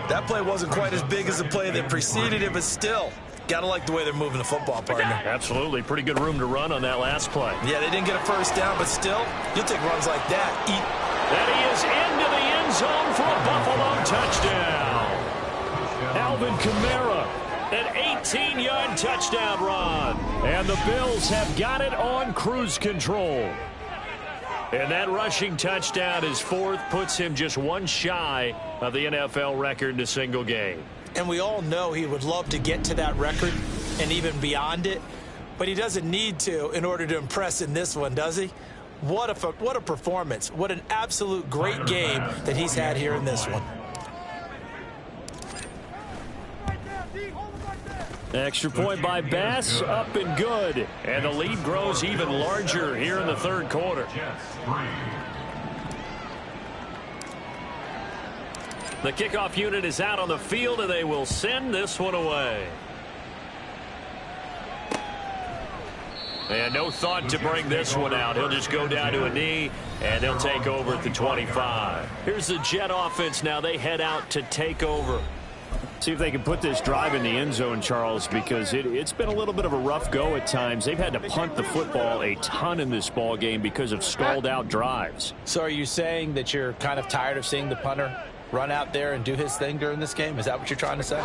That play wasn't quite as big as the play that preceded it, but still, gotta like the way they're moving the football, partner. Absolutely. Pretty good room to run on that last play. Yeah, they didn't get a first down, but still, you'll take runs like that. And he is into the end zone for a Buffalo touchdown. Alvin Kamara, an 18-yard touchdown run. And the Bills have got it on cruise control. And that rushing touchdown, his fourth, puts him just one shy of the NFL record in a single game. And we all know he would love to get to that record and even beyond it, but he doesn't need to in order to impress in this one, does he? What a performance. What an absolute great game that he's had here in this one. Extra point by Bass, up and good. And the lead grows even larger here in the third quarter. The kickoff unit is out on the field, and they will send this one away. And no thought to bring this one out. He'll just go down to a knee, and they'll take over at the 25. Here's the Jet offense now. They head out to take over. See if they can put this drive in the end zone, Charles, because it's been a little bit of a rough go at times. They've had to punt the football a ton in this ball game because of stalled out drives. So are you saying that you're kind of tired of seeing the punter run out there and do his thing during this game? Is that what you're trying to say?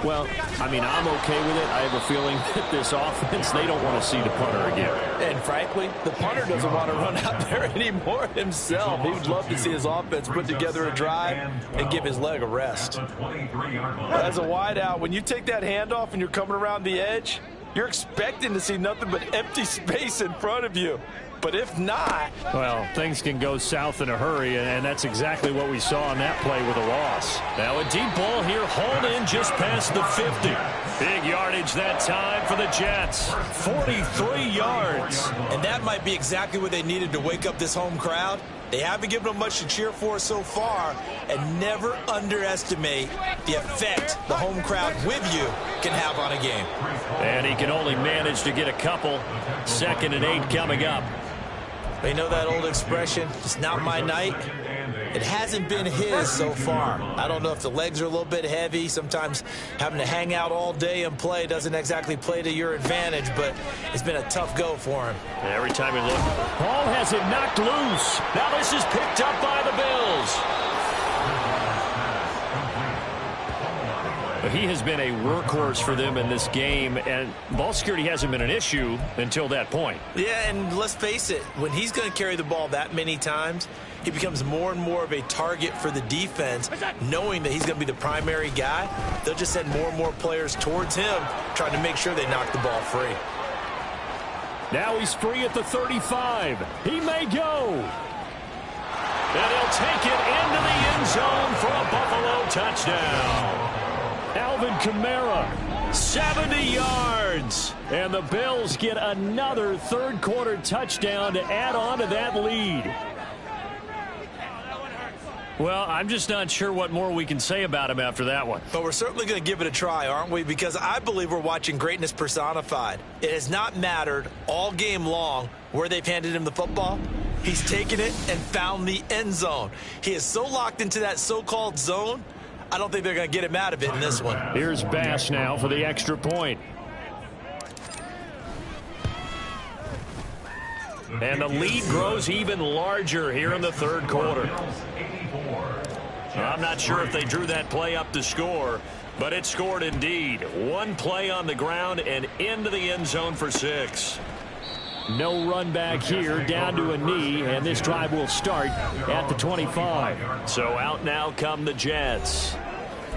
Well, I mean, I'm okay with it. I have a feeling that this offense, they don't want to see the punter again. And frankly, the punter doesn't want to run out there anymore himself. He would love to see his offense put together a drive and give his leg a rest. As a wideout, when you take that handoff and you're coming around the edge, you're expecting to see nothing but empty space in front of you. But if not, well, things can go south in a hurry, and that's exactly what we saw on that play with a loss. Now a deep ball here, hauled in just past the 50. Big yardage that time for the Jets. 43 yards. And that might be exactly what they needed to wake up this home crowd. They haven't given them much to cheer for so far, and never underestimate the effect the home crowd with you can have on a game. And he can only manage to get a couple. 2nd and 8 coming up. They know that old expression, it's not my night. It hasn't been his so far. I don't know if the legs are a little bit heavy. Sometimes having to hang out all day and play doesn't exactly play to your advantage, but it's been a tough go for him. Every time he looks, Hall has it knocked loose. Now this is picked up by the Bills. he has been a workhorse for them in this game, and ball security hasn't been an issue until that point. Yeah, and let's face it, when he's going to carry the ball that many times, he becomes more and more of a target for the defense, knowing that he's going to be the primary guy. They'll just send more and more players towards him, trying to make sure they knock the ball free. Now he's free at the 35. He may go. And he'll take it into the end zone for a Buffalo touchdown. Alvin Kamara, 70 yards. And the Bills get another third-quarter touchdown to add on to that lead. Well, I'm just not sure what more we can say about him after that one. But we're certainly going to give it a try, aren't we? Because I believe we're watching greatness personified. It has not mattered all game long where they've handed him the football. He's taken it and found the end zone. He is so locked into that so-called zone, I don't think they're going to get him out of it in this one. Here's Bass now for the extra point. And the lead grows even larger here in the third quarter. I'm not sure if they drew that play up to score, but it scored indeed. One play on the ground and into the end zone for 6. No run back here, down to a knee, and this drive will start at the 25. So out now come the Jets.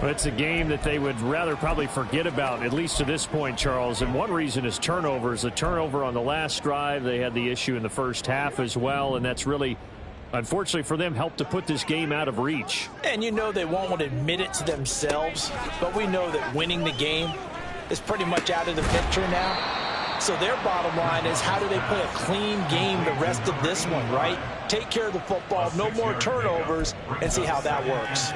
Well, it's a game that they would rather probably forget about, at least to this point, Charles. And one reason is turnovers. A turnover on the last drive. They had the issue in the first half as well, and that's really, unfortunately for them, helped to put this game out of reach. And you know they won't admit it to themselves, but we know that winning the game is pretty much out of the picture now. So their bottom line is, how do they play a clean game the rest of this one, right? Take care of the football, no more turnovers, and see how that works.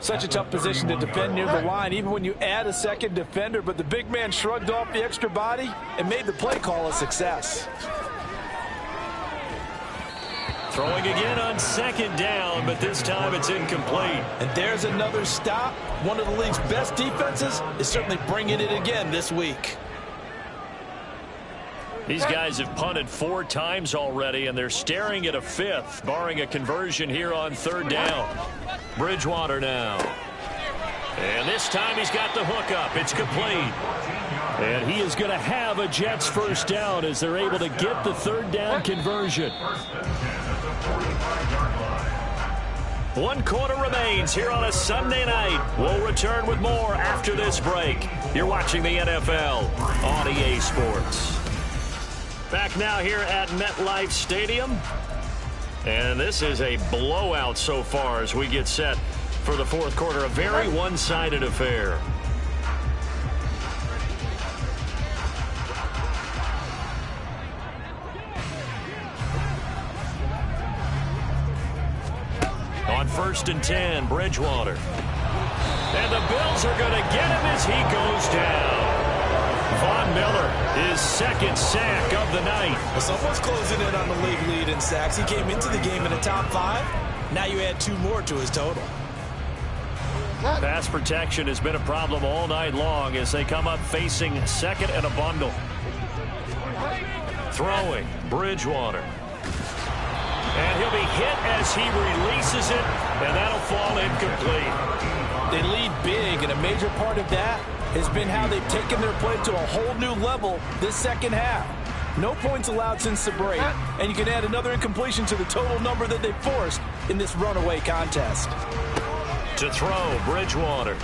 Such a tough position to defend near the line, even when you add a second defender, but the big man shrugged off the extra body and made the play call a success. Throwing again on second down, but this time it's incomplete. And there's another stop. One of the league's best defenses is certainly bringing it again this week. These guys have punted 4 times already, and they're staring at a 5th, barring a conversion here on third down. Bridgewater now. And this time he's got the hook up. It's complete. And he is going to have a Jets first down as they're able to get the third down conversion. 1 quarter remains here on a Sunday night. We'll return with more after this break. You're watching the NFL on EA Sports. Back now here at MetLife Stadium. And this is a blowout so far as we get set for the fourth quarter. A very one-sided affair. On 1st and 10, Bridgewater. And the Bills are going to get him as he goes down. Von Miller, his second sack of the night. Well, someone's closing in on the league lead in sacks. He came into the game in the top 5. Now you add 2 more to his total. Pass protection has been a problem all night long as they come up facing second and a bundle. Throwing, Bridgewater. And he'll be hit as he releases it, and that'll fall incomplete. They lead big, and a major part of that has been how they've taken their play to a whole new level this second half. No points allowed since the break, and you can add another incompletion to the total number that they forced in this runaway contest. To throw, Bridgewater.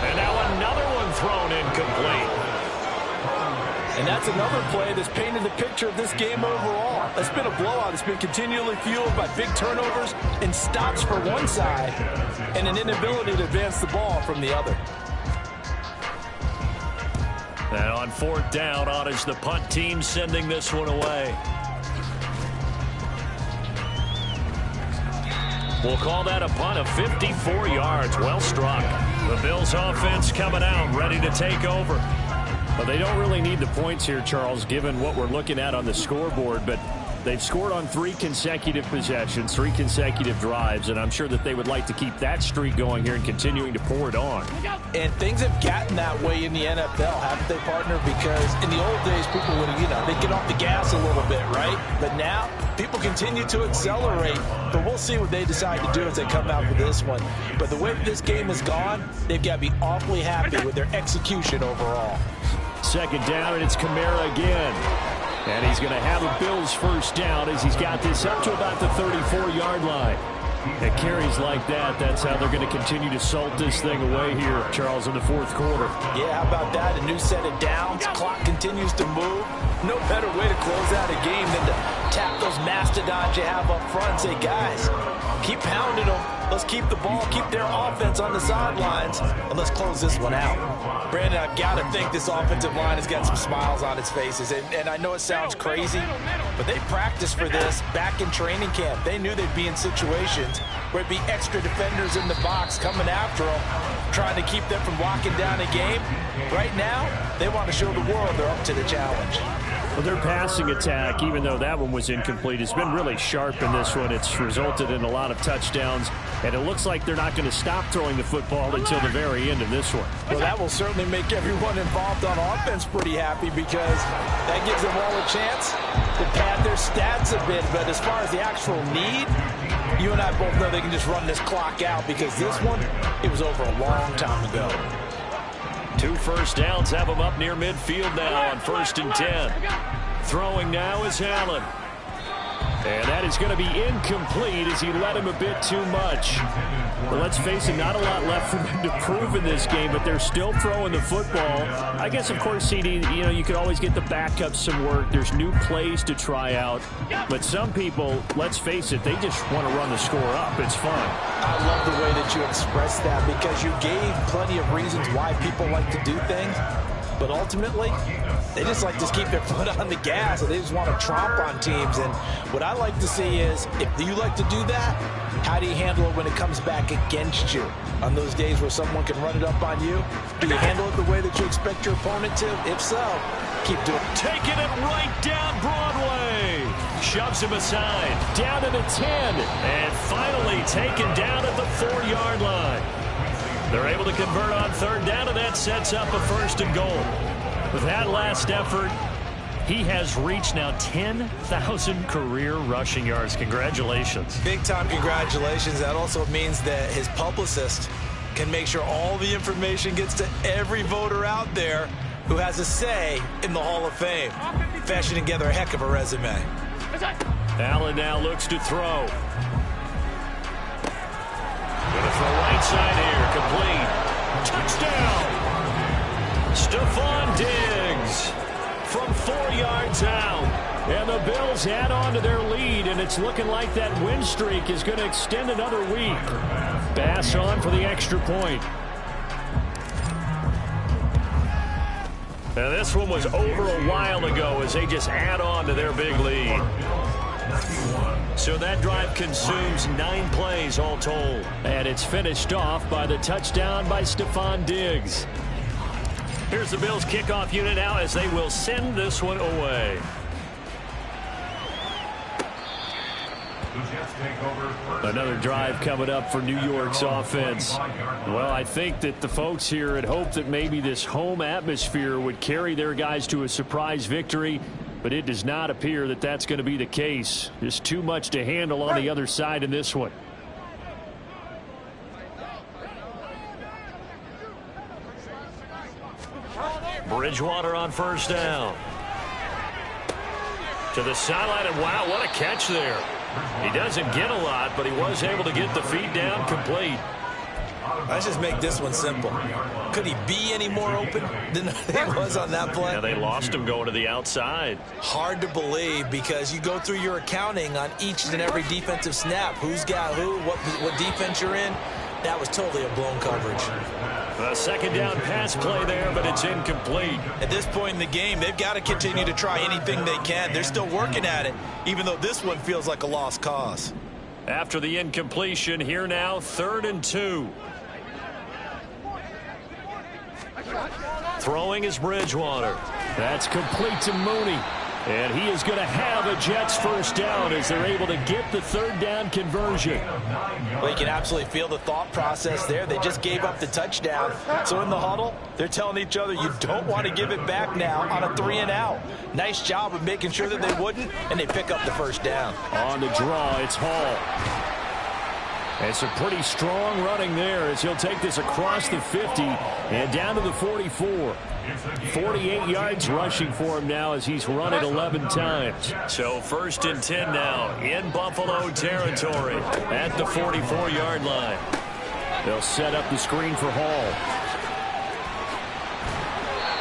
And now another one thrown incomplete. And that's another play that's painted the picture of this game overall. It's been a blowout. It's been continually fueled by big turnovers and stops for one side and an inability to advance the ball from the other. And on 4th down, on is the punt team sending this one away. We'll call that a punt of 54 yards. Well struck. The Bills offense coming out, ready to take over. Well, they don't really need the points here, Charles, given what we're looking at on the scoreboard. But They've scored on 3 consecutive possessions, 3 consecutive drives, and I'm sure that they would like to keep that streak going here and continuing to pour it on. And things have gotten that way in the NFL, haven't they, partner? Because in the old days, people would, they'd get off the gas a little bit, right? But now, people continue to accelerate. But we'll see what they decide to do as they come out for this one. But the way this game has gone, they've got to be awfully happy with their execution overall. Second down, and it's Kamara again. And he's going to have a Bills first down as he's got this up to about the 34-yard line. At carries like that, that's how they're going to continue to salt this thing away here, Charles, in the fourth quarter. Yeah, how about that? A new set of downs. Clock continues to move. No better way to close out a game than to tap those mastodons you have up front and say, guys, keep pounding them. Let's keep the ball, keep their offense on the sidelines, and let's close this one out. Brandon, I've got to think this offensive line has got some smiles on its faces. And I know it sounds crazy, but they practiced for this back in training camp. They knew they'd be in situations where it'd be extra defenders in the box coming after them, trying to keep them from locking down a game. Right now, they want to show the world they're up to the challenge. Well, their passing attack, even though that one was incomplete, has been really sharp in this one. It's resulted in a lot of touchdowns, and it looks like they're not going to stop throwing the football until the very end of this one. Well, that will certainly make everyone involved on offense pretty happy because that gives them all a chance to pad their stats a bit. But as far as the actual need, you and I both know they can just run this clock out because this one, it was over a long time ago. 2 first downs have them up near midfield now on 1st and 10. Throwing now is Allen. And that is going to be incomplete as he led him a bit too much. Well, let's face it, not a lot left for them to prove in this game, but they're still throwing the football. I guess, of course, CD, you could always get the backup some work. There's new plays to try out. But some people, let's face it, they just want to run the score up. It's fun. I love the way that you expressed that because you gave plenty of reasons why people like to do things. But ultimately, they just like to keep their foot on the gas, and they just want to tromp on teams. And what I like to see is, if you like to do that, how do you handle it when it comes back against you? On those days where someone can run it up on you, do you handle it the way that you expect your opponent to? If so, keep doing it. Taking it right down Broadway. Shoves him aside. Down to the 10. And finally taken down at the 4-yard line. They're able to convert on 3rd down, and that sets up a 1st and goal. With that last effort, he has reached now 10,000 career rushing yards. Congratulations. Big-time congratulations. That also means that his publicist can make sure all the information gets to every voter out there who has a say in the Hall of Fame. Fashioning together a heck of a resume. Allen now looks to throw. Going to throw right side here, complete. Touchdown! Stephon Diggs from 4 yards out. And the Bills add on to their lead, and it's looking like that win streak is going to extend another week. Bass on for the extra point. Now this one was over a while ago as they just add on to their big lead. So that drive consumes 9 plays all told. And it's finished off by the touchdown by Stephon Diggs. Here's the Bills kickoff unit now as they will send this one away. Another drive coming up for New York's offense. Well, I think that the folks here had hoped that maybe this home atmosphere would carry their guys to a surprise victory, but it does not appear that that's going to be the case. There's too much to handle on the other side in this one. Bridgewater on 1st down. To the sideline, and wow, what a catch there. He doesn't get a lot, but he was able to get the feet down complete. Let's just make this one simple. Could he be any more open than he was on that play? Yeah, they lost him going to the outside. Hard to believe because you go through your accounting on each and every defensive snap. Who's got who, what defense you're in. That was totally a blown coverage. A 2nd down pass play there, but it's incomplete. At this point in the game, they've got to continue to try anything they can. They're still working at it, even though this one feels like a lost cause. After the incompletion, here now, 3rd and 2. Throwing is Bridgewater. That's complete to Mooney. And he is going to have a Jets first down as they're able to get the third down conversion. Well, you can absolutely feel the thought process there. They just gave up the touchdown. So in the huddle, they're telling each other, you don't want to give it back now on a 3-and-out. Nice job of making sure that they wouldn't, and they pick up the first down. On the draw, it's Hall. It's a pretty strong running there as he'll take this across the 50 and down to the 44. 48 yards rushing for him now as he's run it 11 times. So 1st and 10 now in Buffalo territory at the 44-yard line. They'll set up the screen for Hall.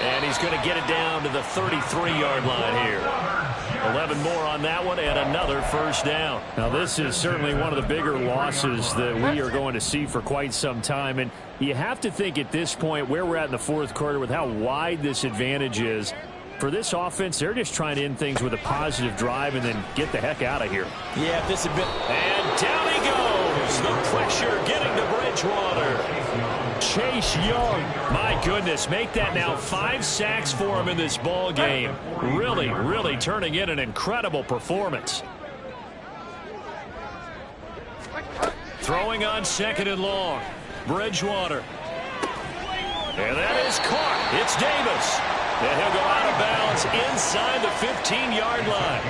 And he's going to get it down to the 33-yard line here. 11 more on that one and another first down. Now this is certainly one of the bigger losses that we are going to see for quite some time. And you have to think at this point where we're at in the fourth quarter with how wide this advantage is. For this offense, they're just trying to end things with a positive drive and then get the heck out of here. Yeah, this has been... And down he goes. The pressure getting to Bridgewater. Chase Young, my goodness, make that now 5 sacks for him in this ball game. Really turning in an incredible performance. Throwing on 2nd and long. Bridgewater. And that is caught. It's Davis. And he'll go out of bounds inside the 15-yard line.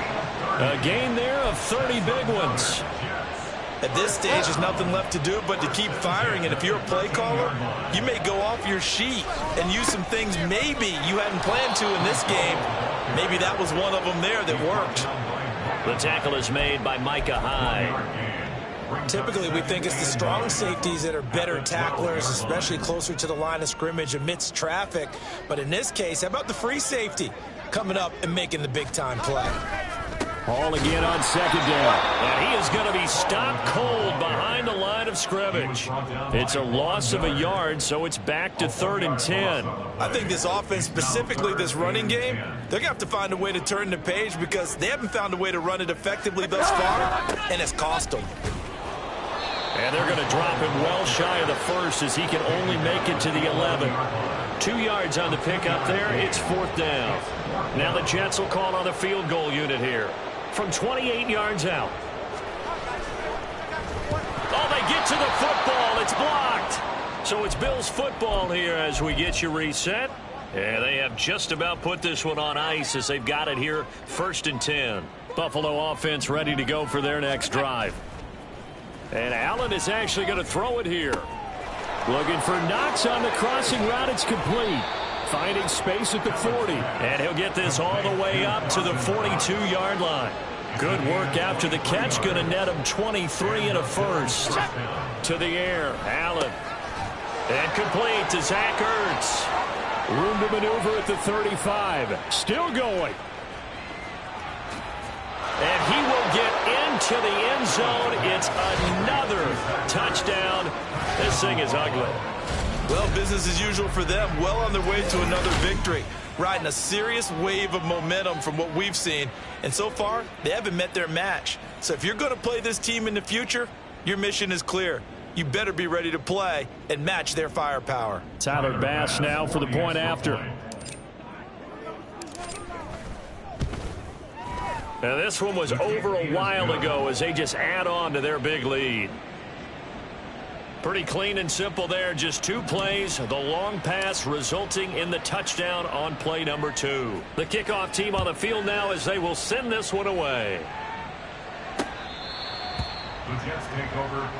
A gain there of 30 big ones. At this stage, there's nothing left to do but to keep firing. And if you're a play caller, you may go off your sheet and use some things maybe you hadn't planned to in this game. Maybe that was one of them there that worked. The tackle is made by Micah Hyde. Typically, we think it's the strong safeties that are better tacklers, especially closer to the line of scrimmage amidst traffic. But in this case, how about the free safety coming up and making the big-time play? Hall again on 2nd down. And he is going to be stopped cold behind the line of scrimmage. It's a loss of a yard, so it's back to 3rd and 10. I think this offense, specifically this running game, they're going to have to find a way to turn the page because they haven't found a way to run it effectively thus far, and it's cost them. And they're going to drop him well shy of the first as he can only make it to the 11. 2 yards on the pickup there. It's 4th down. Now the Jets will call on the field goal unit here from 28 yards out. Oh, they get to the football. It's blocked. So it's Bills football here as we get you reset. And they have just about put this one on ice as they've got it here 1st and 10. Buffalo offense ready to go for their next drive. And Allen is actually going to throw it here. Looking for Knox on the crossing route. It's complete. Finding space at the 40. And he'll get this all the way up to the 42-yard line. Good work after the catch. Going to net him 23 and a first. To the air. Allen. And complete to Zach Ertz. Room to maneuver at the 35. Still going. And he will get into the end zone. It's another touchdown. This thing is ugly. Well, business as usual for them. Well on their way to another victory. Riding a serious wave of momentum from what we've seen. And so far, they haven't met their match. So if you're going to play this team in the future, your mission is clear. You better be ready to play and match their firepower. Tyler Bass now for the point after. Now this one was over a while ago as they just add on to their big lead. Pretty clean and simple there. Just 2 plays. The long pass resulting in the touchdown on play number 2. The kickoff team on the field now as they will send this one away.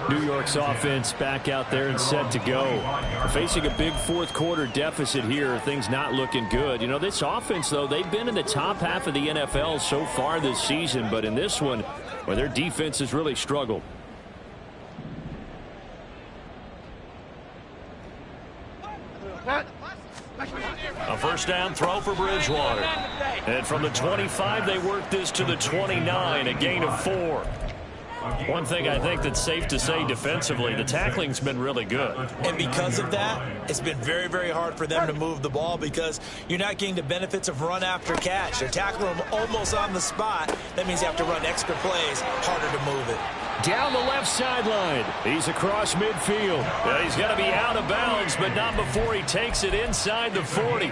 New York's offense back out there and set to go. Facing a big fourth quarter deficit here. Things not looking good. You know, this offense, though, they've been in the top half of the NFL so far this season. But in this one, well, their defense has really struggled. A first down throw for Bridgewater. And from the 25, they work this to the 29, a gain of 4. One thing I think that's safe to say defensively, the tackling's been really good. And because of that, it's been very, very hard for them to move the ball because you're not getting the benefits of run after catch. They're tackling them almost on the spot. That means you have to run extra plays, harder to move it. Down the left sideline. He's across midfield. He's got to be out of bounds, but not before he takes it inside the 40.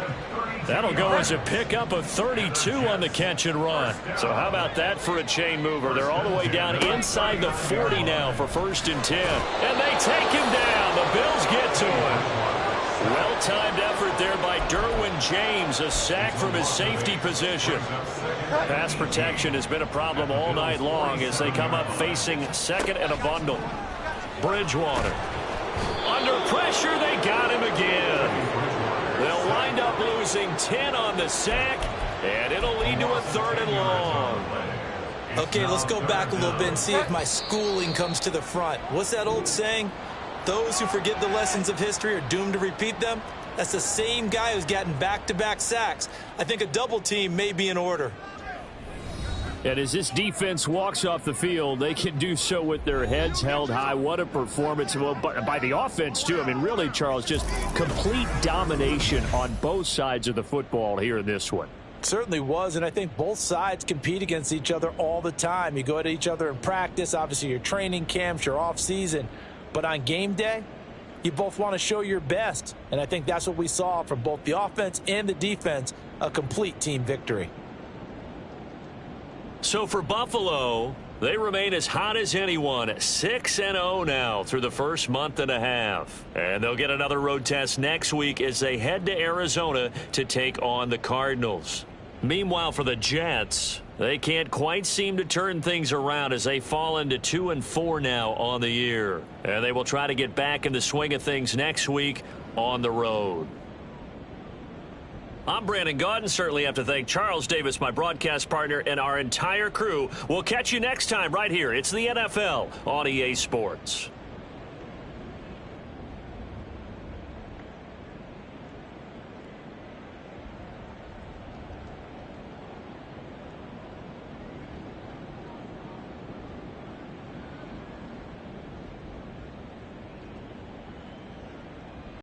That'll go as a pickup of 32 on the catch and run. So how about that for a chain mover? They're all the way down inside the 40 now for 1st and 10. And they take him down. The Bills get to him. Well-timed effort there by Derwin James, a sack from his safety position. Pass protection has been a problem all night long as they come up facing 2nd and a bundle. Bridgewater. Under pressure, they got him again. They'll wind up losing 10 on the sack, and it'll lead to a 3rd and long. Okay, let's go back a little bit and see if my schooling comes to the front. What's that old saying? Those who forget the lessons of history are doomed to repeat them. That's the same guy who's gotten back-to-back sacks. I think a double team may be in order. And as this defense walks off the field, they can do so with their heads held high. What a performance. Well, by the offense, too. I mean, really, Charles, just complete domination on both sides of the football here in this one. Certainly was, and I think both sides compete against each other all the time. You go at each other in practice, obviously your training camps, your off-season. But on game day, you both want to show your best. And I think that's what we saw from both the offense and the defense, a complete team victory. So for Buffalo, they remain as hot as anyone, 6-0 now through the first month and a half. And they'll get another road test next week as they head to Arizona to take on the Cardinals. Meanwhile, for the Jets, they can't quite seem to turn things around as they fall into 2-4 now on the year. And they will try to get back in the swing of things next week on the road. I'm Brandon Gaudin. Certainly have to thank Charles Davis, my broadcast partner, and our entire crew. We'll catch you next time right here. It's the NFL on EA Sports.